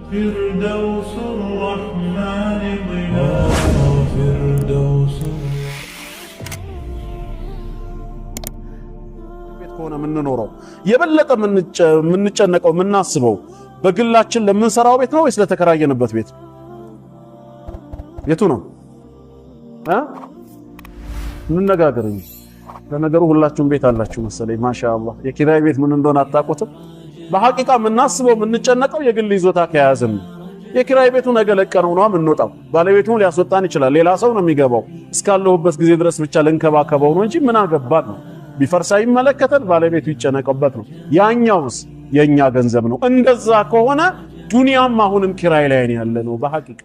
فردوس الرحمن ظلال فردوس ቤት ሆነ ምንኖረው የበለጠ ምንጨነቀው ምናስበው በግላችን ለምንሰራው ቤት ነው ወይስ ለተከራየንበት ቤት? የቱ ነው? እንነጋገር እንጂ ለነገሩ ሁላችሁም ቤት አላችሁ መሰለኝ ማሻአላህ። የኪራይ ቤት ምን እንደሆነ አጣቆትም። በሐቂቃ ምናስበው ምንጨነቀው የግል ይዞታ ከያዘን የኪራይ ቤቱ ነገ ለቀነው ነው ምንወጣው። ባለቤቱን ሊያስወጣን ይችላል፣ ሌላ ሰው ነው የሚገባው። እስካለሁበት ጊዜ ድረስ ብቻ ልንከባከበው ነው እንጂ ምን አገባን ነው። ቢፈርሳ ይመለከተን፣ ባለቤቱ ይጨነቀበት ነው። ያኛውስ የኛ ገንዘብ ነው። እንደዛ ከሆነ ዱንያም አሁንም ኪራይ ላይ ያለ ነው በሐቂቃ።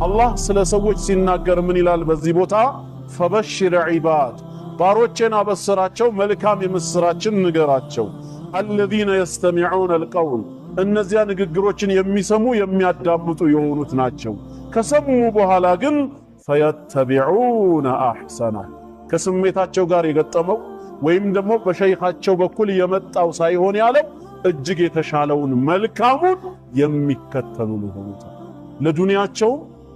አላህ ስለ ሰዎች ሲናገር ምን ይላል በዚህ ቦታ? ፈበሽር ዒባድ ባሮቼን አበስራቸው፣ መልካም የምስራችን ንገራቸው። አለዚነ የስተሚዑነ አልቀውል እነዚያ ንግግሮችን የሚሰሙ የሚያዳምጡ የሆኑት ናቸው። ከሰሙ በኋላ ግን ፈየተቢዑነ አሕሰና ከስሜታቸው ጋር የገጠመው ወይም ደግሞ በሸይኻቸው በኩል የመጣው ሳይሆን ያለው እጅግ የተሻለውን መልካሙን የሚከተሉ የሆኑት ለዱንያቸው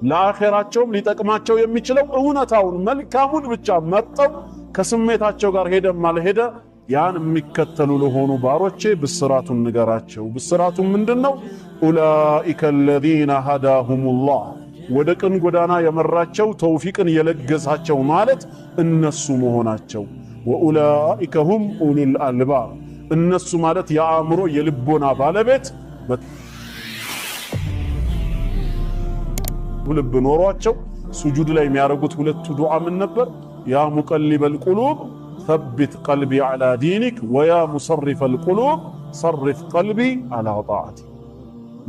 ለአኺራቸውም ሊጠቅማቸው የሚችለው እውነታውን መልካሙን ብቻ መርጠው ከስሜታቸው ጋር ሄደም አልሄደ ያን የሚከተሉ ለሆኑ ባሮቼ ብስራቱን ንገራቸው። ብስራቱ ምንድነው? ኡላኢከ አለዚነ ሀዳሁሙላህ ወደ ቅን ጎዳና የመራቸው ተውፊቅን የለገሳቸው ማለት እነሱ መሆናቸው። ወኡላኢከ ሁም ኡሉል አልባብ እነሱ ማለት የአእምሮ የልቦና ባለቤት ልብ ኖሯቸው ሱጁድ ላይ የሚያረጉት ሁለቱ ዱዓ ምን ነበር? ያ ሙቀሊበል ቁሉብ ሰቢት ቀልቢ ዐላ ዲኒክ ወያ ሙሰሪፈል ቁሉብ ሰሪፍ ቀልቢ ዐላ ጣዓቲ።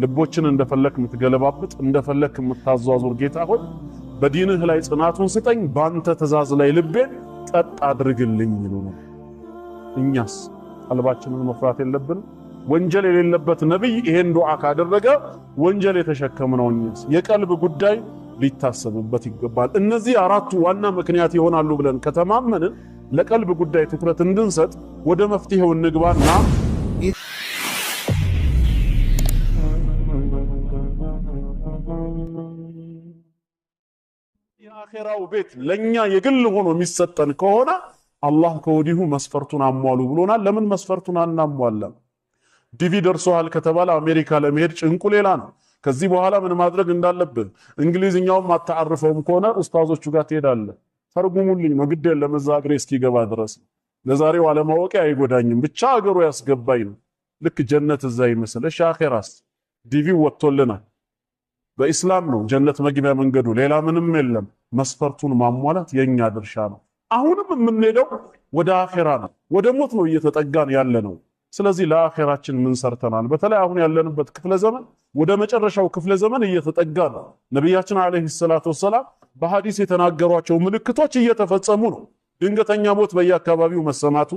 ልቦችን እንደፈለክ የምትገለባብጥ እንደፈለክ የምታዟዙር ጌታ ሆይ በዲንህ ላይ ጽናቱን ስጠኝ፣ ባንተ ትእዛዝ ላይ ልቤን ቀጥ አድርግልኝ ይሉ ነው። እኛስ ቀልባችንን መፍራት የለብንም? ወንጀል የሌለበት ነብይ ይሄን ዱዓ ካደረገ ወንጀል የተሸከምነው እኛስ የቀልብ ጉዳይ ሊታሰብበት ይገባል። እነዚህ አራቱ ዋና ምክንያት ይሆናሉ ብለን ከተማመንን ለቀልብ ጉዳይ ትኩረት እንድንሰጥ ወደ መፍትሄው እንግባና የአኺራው ቤት ለኛ የግል ሆኖ የሚሰጠን ከሆነ አላህ ከወዲሁ መስፈርቱን አሟሉ ብሎናል። ለምን መስፈርቱን አናሟላም? ዲቪ ደርሶሃል ከተባለ አሜሪካ ለመሄድ ጭንቁ ሌላ ነው። ከዚህ በኋላ ምን ማድረግ እንዳለብህ እንግሊዝኛውም አታርፈውም ከሆነ ኡስታዞቹ ጋር ትሄዳለህ። ተርጉሙልኝ ነው ግድ የለም እዛ እግሬ እስኪገባ ድረስ። ለዛሬው አለማወቄ አይጎዳኝም ብቻ አገሩ ያስገባኝ ነው። ልክ ጀነት እዛ ይመስል። እሺ አኺራስ ዲቪ ወጥቶልናል። በኢስላም ነው ጀነት መግቢያ መንገዱ፣ ሌላ ምንም የለም። መስፈርቱን ማሟላት የኛ ድርሻ ነው። አሁንም የምንሄደው ወደ አኺራ ነው፣ ወደ ሞት ነው እየተጠጋን ያለ ነው። ስለዚህ ለአኺራችን ምን ሰርተናል? በተለይ አሁን ያለንበት ክፍለ ዘመን ወደ መጨረሻው ክፍለ ዘመን እየተጠጋ ነው። ነብያችን አለይሂ ሰላቱ ወሰላም በሐዲስ የተናገሯቸው ምልክቶች እየተፈጸሙ ነው። ድንገተኛ ሞት በየአካባቢው መሰማቱ፣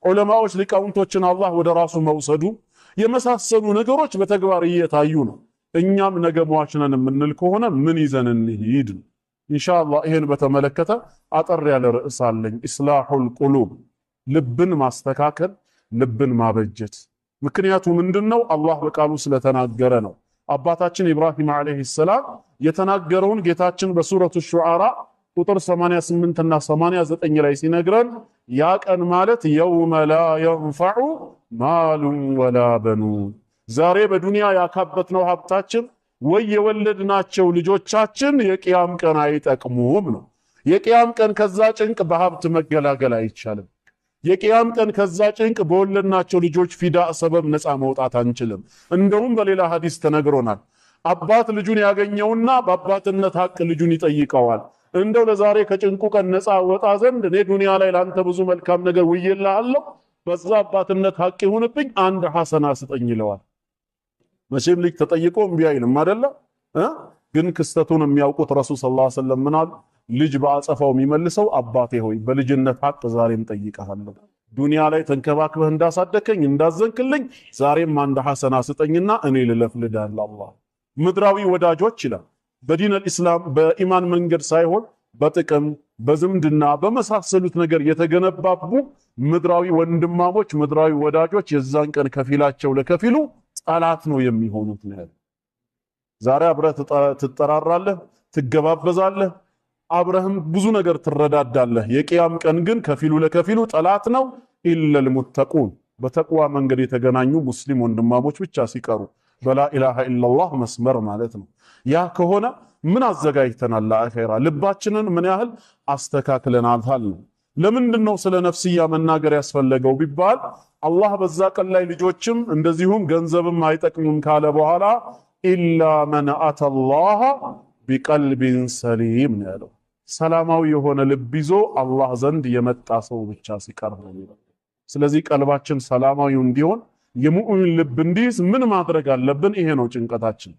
ዑለማዎች ሊቃውንቶችን አላህ ወደ ራሱ መውሰዱ የመሳሰሉ ነገሮች በተግባር እየታዩ ነው። እኛም ነገ ሟች ነን የምንል ከሆነ ምን ይዘን እንሂድ? ኢንሻአላህ ይሄን በተመለከተ አጠር ያለ ርዕስ አለኝ። ኢስላሁል ቁሉብ ልብን ማስተካከል ልብን ማበጀት። ምክንያቱ ምንድነው? አላህ በቃሉ ስለተናገረ ነው። አባታችን ኢብራሂም አለይሂ ሰላም የተናገረውን ጌታችን በሱረቱ ሹዓራ ቁጥር 88 እና 89 ላይ ሲነግረን ያ ቀን ማለት የውመ ላ የንፈዑ ማሉን ወላ በኑን ዛሬ በዱንያ ያካበትነው ሀብታችን ወይ የወለድናቸው ልጆቻችን የቂያም ቀን አይጠቅሙም ነው። የቂያም ቀን ከዛ ጭንቅ በሀብት መገላገል አይቻልም። የቂያም ቀን ከዛ ጭንቅ በወለድናቸው ልጆች ፊዳ ሰበብ ነፃ መውጣት አንችልም። እንደውም በሌላ ሐዲስ ተነግሮናል። አባት ልጁን ያገኘውና በአባትነት ሐቅ ልጁን ይጠይቀዋል። እንደው ለዛሬ ከጭንቁ ቀን ነፃ ወጣ ዘንድ እኔ ዱንያ ላይ ላንተ ብዙ መልካም ነገር ውዬልሃለሁ፣ በዛ አባትነት ሐቅ ይሁንብኝ፣ አንድ ሐሰና ስጠኝ ይለዋል። መቼም ልጅ ተጠይቆ እምቢ አይልም አይደለ? ግን ክስተቱን የሚያውቁት ረሱል ሰለላሁ ዐለይሂ ወሰለም ምን አሉ? ልጅ በአጸፋው የሚመልሰው አባቴ ሆይ በልጅነት ሐቅ ዛሬም ጠይቀሃለሁ። ዱንያ ላይ ተንከባክበህ እንዳሳደከኝ እንዳዘንክልኝ ዛሬም አንድ ሐሰና ስጠኝና እኔ ልለፍልዳለሁ። አላህ ምድራዊ ወዳጆች ይላል በዲን አልኢስላም በኢማን መንገድ ሳይሆን በጥቅም በዝምድና በመሳሰሉት ነገር የተገነባቡ ምድራዊ ወንድማሞች ምድራዊ ወዳጆች የዛን ቀን ከፊላቸው ለከፊሉ ጠላት ነው የሚሆኑት ነው። ዛሬ አብረህ ትጠራራለህ፣ ትገባበዛለህ፣ አብረህም ብዙ ነገር ትረዳዳለህ። የቂያም ቀን ግን ከፊሉ ለከፊሉ ጠላት ነው። ኢለል ሙተቁን በተቅዋ መንገድ የተገናኙ ሙስሊም ወንድማሞች ብቻ ሲቀሩ በላ ኢላሃ ኢላላህ መስመር ማለት ነው። ያ ከሆነ ምን አዘጋጅተናል ለአኺራ? ልባችንን ምን ያህል አስተካክለናል ነው። ለምንድነው ስለ ነፍስያ መናገር ያስፈለገው ቢባል አላህ በዛ ቀን ላይ ልጆችም እንደዚሁም ገንዘብም አይጠቅምም ካለ በኋላ ኢላ መን አተላህ ቢቀልቢን ሰሊም ነው ያለው። ሰላማዊ የሆነ ልብ ይዞ አላህ ዘንድ የመጣ ሰው ብቻ ሲቀር ነው። ስለዚህ ቀልባችን ሰላማዊ እንዲሆን የሙእሚን ልብ እንዲይዝ ምን ማድረግ አለብን? ይሄ ነው ጭንቀታችን።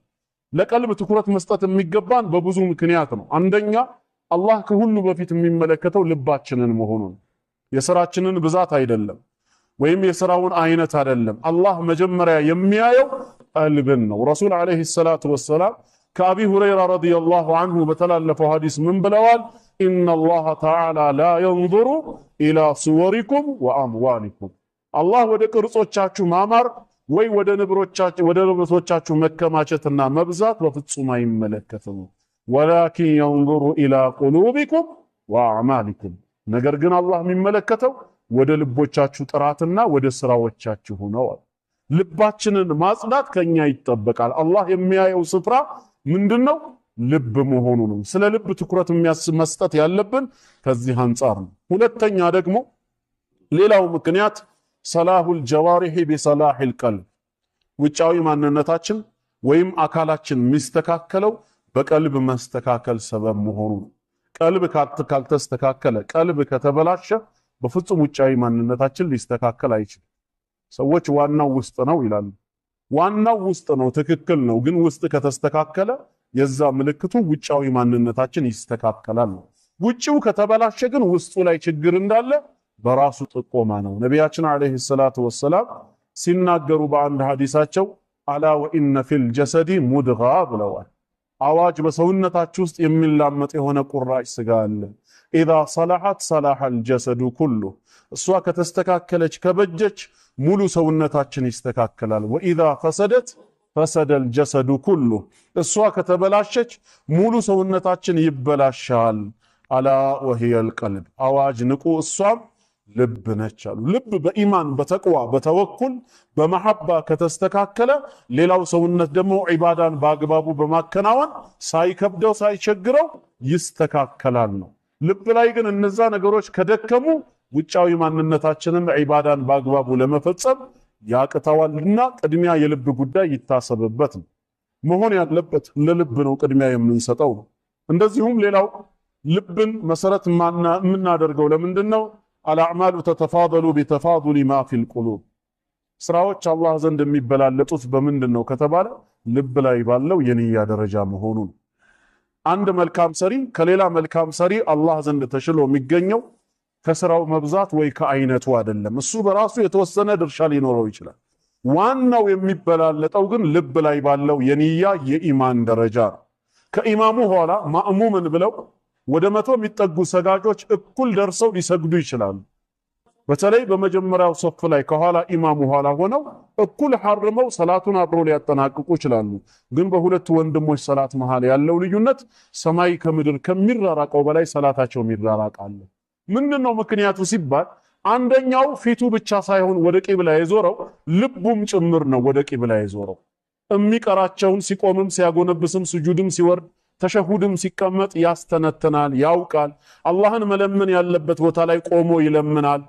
ለቀልብ ትኩረት መስጠት የሚገባን በብዙ ምክንያት ነው። አንደኛ አላህ ከሁሉ በፊት የሚመለከተው ልባችንን መሆኑን የሥራችንን ብዛት አይደለም፣ ወይም የሥራውን አይነት አይደለም። አላህ መጀመሪያ የሚያየው ቀልብን ነው። ረሱል አለይሂ ሰላቱ ወሰላም ከአቢ ሁረይራ ረዲየላሁ ዐንሁ በተላለፈው ሐዲስ ምን ብለዋል? ኢነላህ ተዓላ ላ የንዙሩ ኢላ ሱወሪኩም ወአምዋሊኩም። አላህ ወደ ቅርጾቻችሁ ማማር ወይ ወደ ንብረቶቻችሁ መከማቸትና መብዛት በፍጹም አይመለከትም። ወላኪን የንዙሩ ኢላ ቁሉቢኩም ወአዕማሊኩም። ነገር ግን አላህ የሚመለከተው ወደ ልቦቻችሁ ጥራትና ወደ ስራዎቻችሁ ነው። ልባችንን ማጽዳት ከኛ ይጠበቃል። አላህ የሚያየው ስፍራ ምንድነው? ልብ መሆኑ ነው። ስለ ልብ ትኩረት መስጠት ያለብን ከዚህ አንጻር ነው። ሁለተኛ ደግሞ ሌላው ምክንያት ሰላሁል ጀዋሪህ ቢሰላሂል ቀልብ፣ ውጫዊ ማንነታችን ወይም አካላችን የሚስተካከለው በቀልብ መስተካከል ሰበብ መሆኑ ነው። ቀልብ ካልተስተካከለ፣ ቀልብ ከተበላሸ በፍጹም ውጫዊ ማንነታችን ሊስተካከል አይችልም። ሰዎች ዋናው ውስጥ ነው ይላሉ። ዋናው ውስጥ ነው፣ ትክክል ነው። ግን ውስጥ ከተስተካከለ የዛ ምልክቱ ውጫዊ ማንነታችን ይስተካከላል ነው። ውጪው ከተበላሸ ግን ውስጡ ላይ ችግር እንዳለ በራሱ ጥቆማ ነው። ነቢያችን አለይሂ ሰላቱ ወሰላም ሲናገሩ በአንድ ሐዲሳቸው አላ ወኢነ ፊል ጀሰዲ ሙድጋ ብለዋል። አዋጅ በሰውነታችሁ ውስጥ የሚላመጥ የሆነ ቁራጭ ስጋ አለ። ኢዛ ሰላሐት ሰላሐል ጀሰዱ ኩሉ፣ እሷ ከተስተካከለች ከበጀች ሙሉ ሰውነታችን ይስተካከላል። ወኢዛ ፈሰደት ፈሰደል ጀሰዱ ኩሉ፣ እሷ ከተበላሸች ሙሉ ሰውነታችን ይበላሻል። አላ ወሂየል ቀልብ፣ አዋጅ ንቁ፣ እሷም ልብ ነች አሉ። ልብ በኢማን በተቅዋ በተወኩል በመሐባ ከተስተካከለ ሌላው ሰውነት ደግሞ ዒባዳን በአግባቡ በማከናወን ሳይከብደው ሳይቸግረው ይስተካከላል ነው። ልብ ላይ ግን እነዛ ነገሮች ከደከሙ ውጫዊ ማንነታችንን ዒባዳን በአግባቡ ለመፈጸም ያቅተዋልና ቅድሚያ የልብ ጉዳይ ይታሰብበት ነው። መሆን ያለበት ለልብ ነው ቅድሚያ የምንሰጠው ነው። እንደዚሁም ሌላው ልብን መሰረት የምናደርገው ለምንድን ነው? አልአዕማሉ ተተፋደሉ ቢተፋዱሊ ማ ፊል ቁሉብ፣ ስራዎች አላህ ዘንድ የሚበላለጡት በምንድን ነው ከተባለ ልብ ላይ ባለው የንያ ደረጃ መሆኑ ነው። አንድ መልካም ሰሪ ከሌላ መልካም ሰሪ አላህ ዘንድ ተሽሎ የሚገኘው ከስራው መብዛት ወይ ከአይነቱ አይደለም። እሱ በራሱ የተወሰነ ድርሻ ሊኖረው ይችላል። ዋናው የሚበላለጠው ግን ልብ ላይ ባለው የንያ የኢማን ደረጃ ነው። ከኢማሙ ኋላ ማእሙምን ብለው ወደ 100 የሚጠጉ ሰጋጆች እኩል ደርሰው ሊሰግዱ ይችላሉ። በተለይ በመጀመሪያው ሶፍ ላይ ከኋላ ኢማሙ ኋላ ሆነው እኩል ሐርመው ሰላቱን አብሮ ሊያጠናቅቁ ይችላሉ። ግን በሁለት ወንድሞች ሰላት መሃል ያለው ልዩነት ሰማይ ከምድር ከሚራራቀው በላይ ሰላታቸው ይራራቃል። ምንድነው ምክንያቱ ሲባል አንደኛው ፊቱ ብቻ ሳይሆን ወደ ቂብላ የዞረው ልቡም ጭምር ነው ወደ ቂብላ የዞረው። የሚቀራቸውን ሲቆምም ሲያጎነብስም ስጁድም ሲወርድ ተሸሁድም ሲቀመጥ ያስተነተናል፣ ያውቃል። አላህን መለመን ያለበት ቦታ ላይ ቆሞ ይለምናል።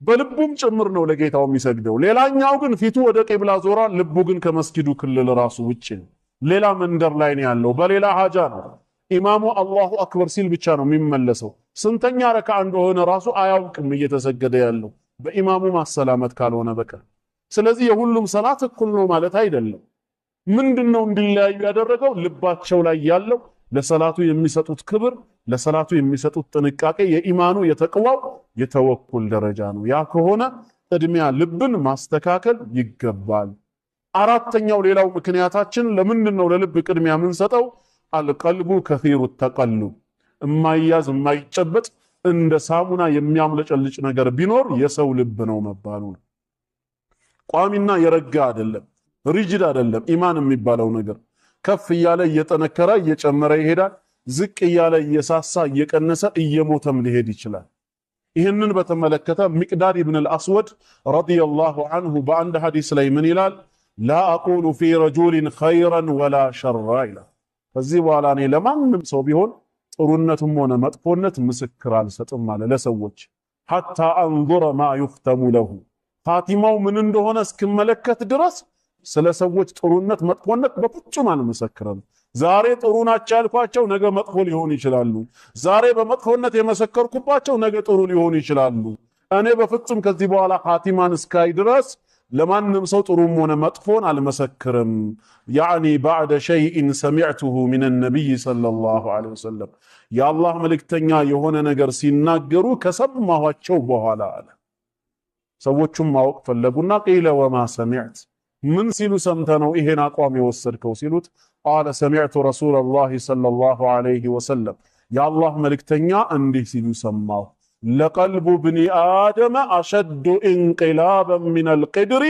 በልቡም ጭምር ነው ለጌታው የሚሰግደው። ሌላኛው ግን ፊቱ ወደ ቂብላ ዞሯል፣ ልቡ ግን ከመስጊዱ ክልል ራሱ ውጪ ነው። ሌላ መንደር ላይ ነው ያለው፣ በሌላ ሀጃ ነው። ኢማሙ አላሁ አክበር ሲል ብቻ ነው የሚመለሰው። ስንተኛ ረካዓ እንደሆነ ራሱ አያውቅም እየተሰገደ ያለው በኢማሙ ማሰላመት ካልሆነ በቀር። ስለዚህ የሁሉም ሰላት እኩል ነው ማለት አይደለም። ምንድነው እንዲለያዩ ያደረገው? ልባቸው ላይ ያለው ለሰላቱ የሚሰጡት ክብር፣ ለሰላቱ የሚሰጡት ጥንቃቄ፣ የኢማኑ የተቅዋው የተወኩል ደረጃ ነው። ያ ከሆነ ቅድሚያ ልብን ማስተካከል ይገባል። አራተኛው ሌላው ምክንያታችን ለምንድነው ለልብ ቅድሚያ የምንሰጠው? አልቀልቡ ከሲሩ ተቀሉብ፣ የማይያዝ የማይጨበጥ እንደ ሳሙና የሚያምለጨልጭ ነገር ቢኖር የሰው ልብ ነው መባሉ ነው። ቋሚና የረጋ አይደለም፣ ሪጅድ አይደለም። ኢማን የሚባለው ነገር ከፍ እያለ እየጠነከረ እየጨመረ ይሄዳል። ዝቅ እያለ እየሳሳ እየቀነሰ እየሞተም ሊሄድ ይችላል። ይህንን በተመለከተ ሚቅዳድ ኢብን አልአስወድ ረዲየላሁ ዐንሁ በአንድ ሐዲስ ላይ ምን ይላል? ላ አቁሉ ፊ ረጁሊን ኸይረን ወላ ሸራ ይላል። ከዚህ በኋላ እኔ ለማንም ሰው ቢሆን ጥሩነትም ሆነ መጥፎነት ምስክር አልሰጥም አለ ለሰዎች ሐታ አንዙረ ማ ዩኽተሙ ለሁ ኻቲማው ምን እንደሆነ እስክመለከት ድረስ ስለ ሰዎች ጥሩነት መጥፎነት በፍጹም አልመሰክርም። ዛሬ ጥሩ ናቸው ያልኳቸው ነገ መጥፎ ሊሆኑ ይችላሉ። ዛሬ በመጥፎነት የመሰከርኩባቸው ነገ ጥሩ ሊሆኑ ይችላሉ። እኔ በፍጹም ከዚህ በኋላ ኻቲማን እስካይ ድረስ ለማንም ሰው ጥሩም ሆነ መጥፎን አልመሰክርም። ያዕኒ ባዕደ ሸይኢን ሰሚዕቱሁ ሚን ነቢይ ሰለላሁ ዐለይሂ ወሰለም የአላህ መልእክተኛ የሆነ ነገር ሲናገሩ ከሰማኋቸው በኋላ አለ። ሰዎቹም ማወቅ ፈለጉና ቂለ ወማ ሰሚዕት ምን ሲሉ ሰምተ ነው ይሄን አቋም የወሰድከው ሲሉት ቃለ ሰሚዕቱ ረሱለላሂ ሰለላሁ ዐለይሂ ወሰለም የአላህ መልእክተኛ እንዲህ ሲሉ ሰማሁ ለቀልቡ ብኒ አደመ አሸዱ እንቅላበን ሚነል ቅድሪ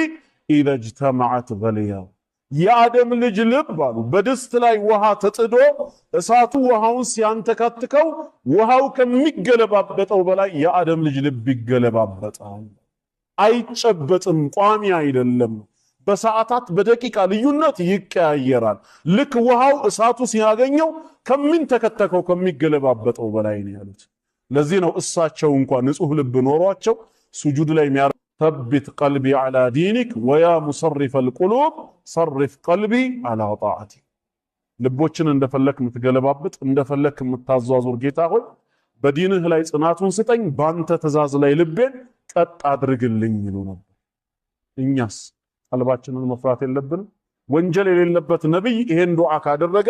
ኢዘ እጅተመዐት ገሊያው የአደም ልጅ ልብ አሉ በድስት ላይ ውሃ ተጥዶ እሳቱ ውሃውን ሲያንተካትከው ውሃው ከሚገለባበጠው በላይ የአደም ልጅ ልብ ይገለባበጣል። አይጨበጥም፣ ቋሚ አይደለም። በሰዓታት በደቂቃ ልዩነት ይቀያየራል። ልክ ውሃው እሳቱ ሲያገኘው ከሚንተከተከው ከሚገለባበጠው በላይ ነው ያሉት። ለዚህ ነው እሳቸው እንኳን ንጹህ ልብ ኖሯቸው ሱጁድ ላይ ተቢት ቀልቢ ዐላ ዲኒክ ወያ ሙሰሪፈል ቁሉብ ሰሪፍ ቀልቢ ዐላ ጣዓቲክ። ልቦችን እንደፈለክ የምትገለባብጥ እንደፈለክ የምታዟዙር ጌታ ሆይ በዲንህ ላይ ጽናቱን ስጠኝ፣ ባንተ ትእዛዝ ላይ ልቤን ቀጥ አድርግልኝ ይሉ ነበር። እኛስ ቀልባችንን መፍራት የለብንም? ወንጀል የሌለበት ነብይ ይሄን ዱዓ ካደረገ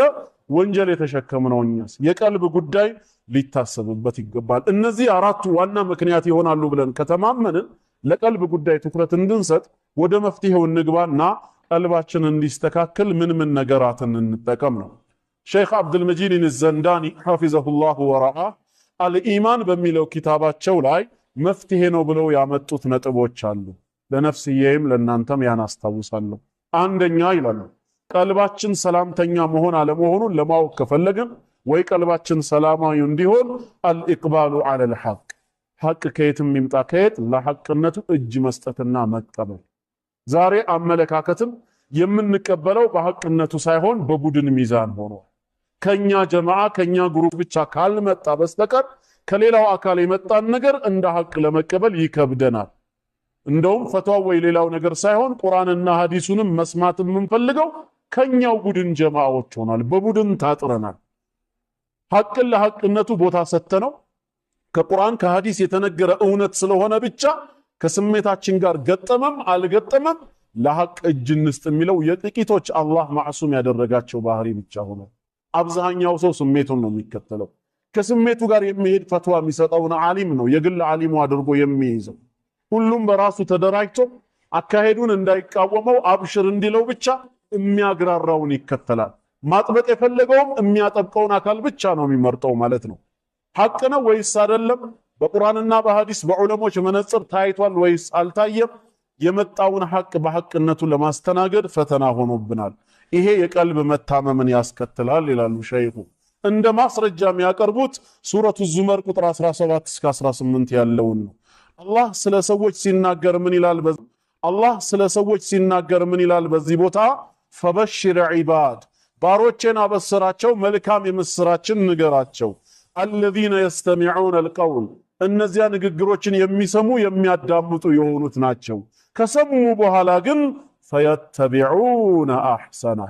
ወንጀል የተሸከምነው እኛስ? የቀልብ ጉዳይ ሊታሰብበት ይገባል። እነዚህ አራቱ ዋና ምክንያት ይሆናሉ ብለን ከተማመንን ለቀልብ ጉዳይ ትኩረት እንድንሰጥ ወደ መፍትሄው እንግባና ቀልባችን እንዲስተካከል ምን ነገራትን እንጠቀም ነው። ሼክ አብዱልመጂድ ዘንዳኒ ሐፊዘሁላሁ ወረአህ አልኢማን በሚለው ኪታባቸው ላይ መፍትሄ ነው ብለው ያመጡት ነጥቦች አሉ። ለነፍስዬም ለእናንተም ያን አስታውሳለሁ። አንደኛ ይላሉ ቀልባችን ሰላምተኛ መሆን አለመሆኑን ለማወቅ ከፈለግን ወይ ቀልባችን ሰላማዊ እንዲሆን አልኢቅባሉ ዐለል ሐቅ ሐቅ ከየትም ይምጣ ከየት ለሐቅነቱ እጅ መስጠትና መቀበል። ዛሬ አመለካከትም የምንቀበለው በሐቅነቱ ሳይሆን በቡድን ሚዛን ሆኗል። ከኛ ጀማዓ ከኛ ግሩፕ ብቻ ካልመጣ በስተቀር ከሌላው አካል የመጣን ነገር እንደ ሐቅ ለመቀበል ይከብደናል። እንደውም ፈትዋ ወይ ሌላው ነገር ሳይሆን ቁርአንና ሐዲሱንም መስማት የምንፈልገው ከኛው ቡድን ጀማዓዎች ሆናል። በቡድን ታጥረናል። ሐቅን ለሐቅነቱ ቦታ ሰጥተነው ከቁርአን ከሐዲስ የተነገረ እውነት ስለሆነ ብቻ ከስሜታችን ጋር ገጠመም አልገጠመም ለሐቅ እጅ እንስጥ የሚለው የጥቂቶች አላህ ማዕሱም ያደረጋቸው ባህሪ ብቻ ሆነ። አብዛኛው ሰው ስሜቱን ነው የሚከተለው። ከስሜቱ ጋር የሚሄድ ፈትዋ የሚሰጠውን ዓሊም ነው የግል ዓሊሙ አድርጎ የሚይዘው። ሁሉም በራሱ ተደራጅቶ አካሄዱን እንዳይቃወመው አብሽር እንዲለው ብቻ የሚያግራራውን ይከተላል። ማጥበቅ የፈለገውም የሚያጠብቀውን አካል ብቻ ነው የሚመርጠው ማለት ነው። ሐቅ ነው ወይስ አይደለም? በቁርአንና በሐዲስ በዑለሞች መነጽር ታይቷል ወይስ አልታየም? የመጣውን ሐቅ በሐቅነቱ ለማስተናገድ ፈተና ሆኖብናል። ይሄ የቀልብ መታመምን ያስከትላል ይላሉ ሸይኹ። እንደ ማስረጃ የሚያቀርቡት ሱረቱ ዙመር ቁጥር 17 እስከ 18 ያለውን ነው። አላህ ስለ ሰዎች ሲናገር ምን ይላል በዚህ ቦታ? ፈበሽር ዒባድ ባሮቼን አበስራቸው፣ መልካም የምስራችን ንገራቸው። አለዚነ የስተሚዑነ አልቀውል እነዚያ ንግግሮችን የሚሰሙ የሚያዳምጡ የሆኑት ናቸው። ከሰሙ በኋላ ግን ፈየተቢዑነ አሕሰና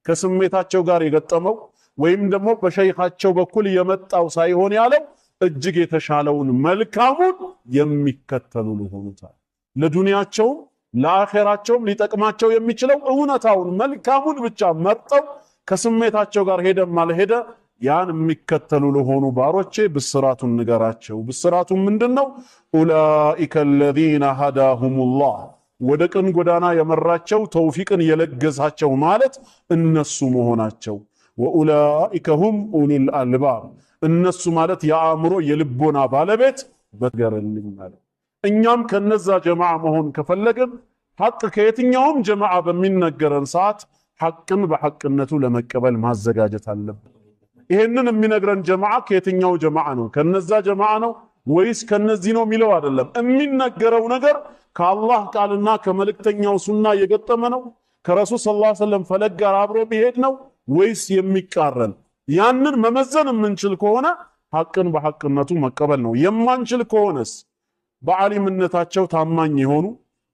ከስሜታቸው ጋር የገጠመው ወይም ደግሞ በሸይኻቸው በኩል የመጣው ሳይሆን ያለው እጅግ የተሻለውን መልካሙን የሚከተሉ ሊሆኑታል። ለዱንያቸውም ለአኼራቸውም ሊጠቅማቸው የሚችለው እውነታውን መልካሙን ብቻ መርጠው ከስሜታቸው ጋር ሄደም አልሄደ ያን የሚከተሉ ለሆኑ ባሮቼ ብስራቱን ንገራቸው። ብስራቱን ምንድነው? ኡላኢከ አለዚነ ሀዳሁሙላህ ወደ ቅን ጎዳና የመራቸው ተውፊቅን የለገሳቸው ማለት እነሱ መሆናቸው። ወኡላኢከ ሁም ኡሉል አልባብ እነሱ ማለት የአእምሮ የልቦና ባለቤት በገረልኝ ማለት። እኛም ከነዛ ጀማዓ መሆን ከፈለግን ሐቅ ከየትኛውም ጀማዓ በሚነገረን ሰዓት ሐቅን በሐቅነቱ ለመቀበል ማዘጋጀት አለብን። ይሄንን የሚነግረን ጀማዓ ከየትኛው ጀማዓ ነው? ከነዛ ጀማዓ ነው ወይስ ከነዚህ ነው የሚለው አይደለም። የሚነገረው ነገር ከአላህ ቃልና ከመልእክተኛው ሱና የገጠመ ነው? ከረሱል ሰለላሁ ዐለይሂ ወሰለም ፈለግ ጋር አብሮ ቢሄድ ነው ወይስ የሚቃረን? ያንን መመዘን የምንችል ከሆነ ሐቅን በሐቅነቱ መቀበል ነው። የማንችል ከሆነስ በዓሊምነታቸው ታማኝ የሆኑ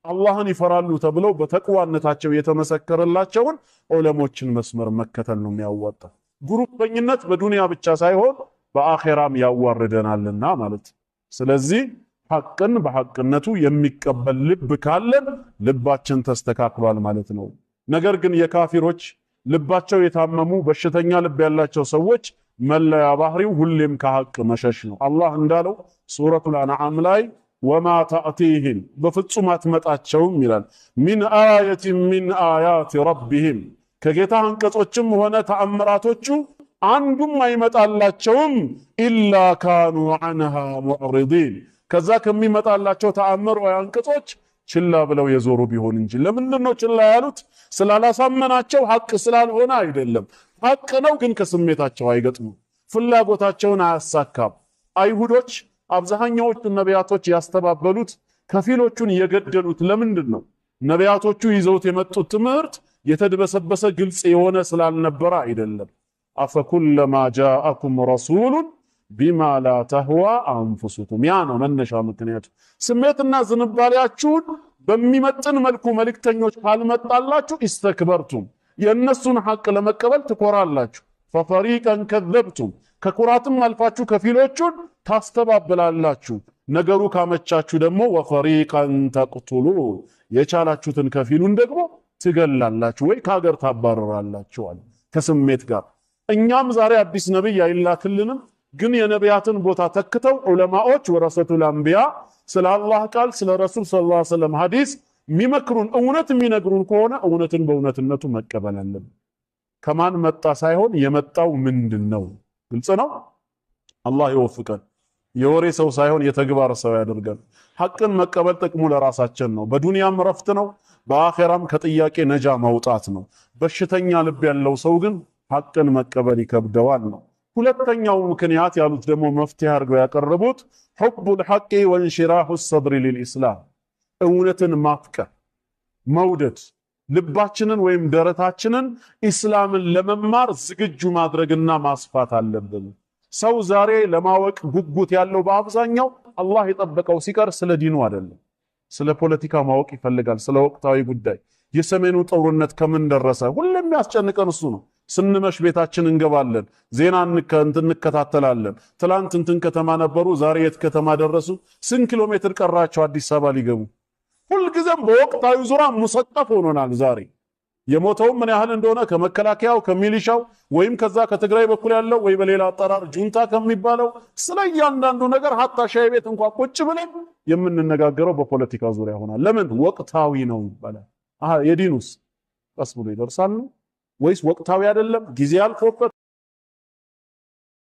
አላህን ይፈራሉ ተብለው በተቅዋነታቸው የተመሰከረላቸውን ዑለሞችን መስመር መከተል ነው የሚያዋጣው። ግሩፕኝነት በዱንያ ብቻ ሳይሆን በአኼራም ያዋርደናልና ማለት። ስለዚህ ሐቅን በሐቅነቱ የሚቀበል ልብ ካለን ልባችን ተስተካክሏል ማለት ነው። ነገር ግን የካፊሮች ልባቸው የታመሙ በሽተኛ ልብ ያላቸው ሰዎች መለያ ባህሪው ሁሌም ከሐቅ መሸሽ ነው። አላህ እንዳለው ሱረቱል አንዓም ላይ ወማ ተእቲህም በፍጹም አትመጣቸውም ይላል ሚን አየትን ሚን አያት ረቢህም ከጌታ አንቀጾችም ሆነ ተአምራቶቹ አንዱም አይመጣላቸውም ኢላ ካኑ ዐንሃ ሙዕሪዲን ከዛ ከሚመጣላቸው ተአምር ወይ አንቀጾች ችላ ብለው የዞሩ ቢሆን እንጂ። ለምንድን ነው ችላ ያሉት? ስላላሳመናቸው ሐቅ ስላልሆነ አይደለም። ሐቅ ነው ግን ከስሜታቸው አይገጥሙ፣ ፍላጎታቸውን አያሳካም። አይሁዶች አብዛኛዎቹ ነቢያቶች ያስተባበሉት ከፊሎቹን የገደሉት ለምንድን ነው? ነቢያቶቹ ይዘውት የመጡት ትምህርት የተድበሰበሰ ግልጽ የሆነ ስላልነበረ አይደለም። አፈኩለማ ጃአኩም ረሱሉን ቢማ ላ ተህዋ አንፉሱኩም ያ ነው መነሻ ምክንያቱ። ስሜትና ዝንባሌያችሁን በሚመጥን መልኩ መልእክተኞች ካልመጣላችሁ ኢስተክበርቱም የእነሱን ሐቅ ለመቀበል ትኮራላችሁ። ፈፈሪቀን ከዘብቱም ከኩራትም አልፋችሁ ከፊሎቹን ታስተባብላላችሁ። ነገሩ ካመቻችሁ ደግሞ ወፈሪቀን ተቅቱሉን የቻላችሁትን ከፊሉን ደግሞ ትገላላችሁ ወይ ከሀገር ታባረራላችሁ አለ ከስሜት ጋር። እኛም ዛሬ አዲስ ነብይ አይላክልንም፣ ግን የነቢያትን ቦታ ተክተው ዑለማዎች ወረሰቱል አንቢያ ስለ አላህ ቃል ስለ ረሱል ሰለላሁ ዐለይሂ ወሰለም ሐዲስ የሚመክሩን እውነት የሚነግሩን ከሆነ እውነትን በእውነትነቱ መቀበል አለብን። ከማን መጣ ሳይሆን የመጣው ምንድነው? ግልጽ ነው። አላህ ይወፍቀን። የወሬ ሰው ሳይሆን የተግባር ሰው ያደርገን። ሐቅን መቀበል ጥቅሙ ለራሳችን ነው። በዱንያም ረፍት ነው፣ በአኼራም ከጥያቄ ነጃ መውጣት ነው። በሽተኛ ልብ ያለው ሰው ግን ሐቅን መቀበል ይከብደዋል ነው። ሁለተኛው ምክንያት ያሉት ደግሞ መፍትሄ አድርገው ያቀረቡት ሑቡል ሐቂ ወንሽራሁ ሰድሪ ሊልኢስላም እውነትን ማፍቀር መውደድ፣ ልባችንን ወይም ደረታችንን ኢስላምን ለመማር ዝግጁ ማድረግና ማስፋት አለብን። ሰው ዛሬ ለማወቅ ጉጉት ያለው በአብዛኛው አላህ የጠበቀው ሲቀር ስለ ዲኑ አይደለም። ስለ ፖለቲካ ማወቅ ይፈልጋል፣ ስለ ወቅታዊ ጉዳይ። የሰሜኑ ጦርነት ከምን ደረሰ? ሁሌም ያስጨንቀን እሱ ነው። ስንመሽ ቤታችን እንገባለን፣ ዜና እንከታተላለን። ትላንት እንትን ከተማ ነበሩ፣ ዛሬ የት ከተማ ደረሱ? ስንት ኪሎ ሜትር ቀራቸው አዲስ አበባ ሊገቡ? ሁልጊዜም በወቅታዊ ዙሪያ ሙሰጠፍ ሆኖናል። ዛሬ የሞተውም ምን ያህል እንደሆነ ከመከላከያው ከሚሊሻው ወይም ከዛ ከትግራይ በኩል ያለው ወይ በሌላ አጠራር ጁንታ ከሚባለው ስለ እያንዳንዱ ነገር ሀታ ሻይ ቤት እንኳን ቁጭ ብለን የምንነጋገረው በፖለቲካ ዙሪያ ሆናል። ለምን? ወቅታዊ ነው ይባላል። የዲኑስ ቀስ ብሎ ይደርሳል ነው ወይስ ወቅታዊ አይደለም ጊዜ አልፎበት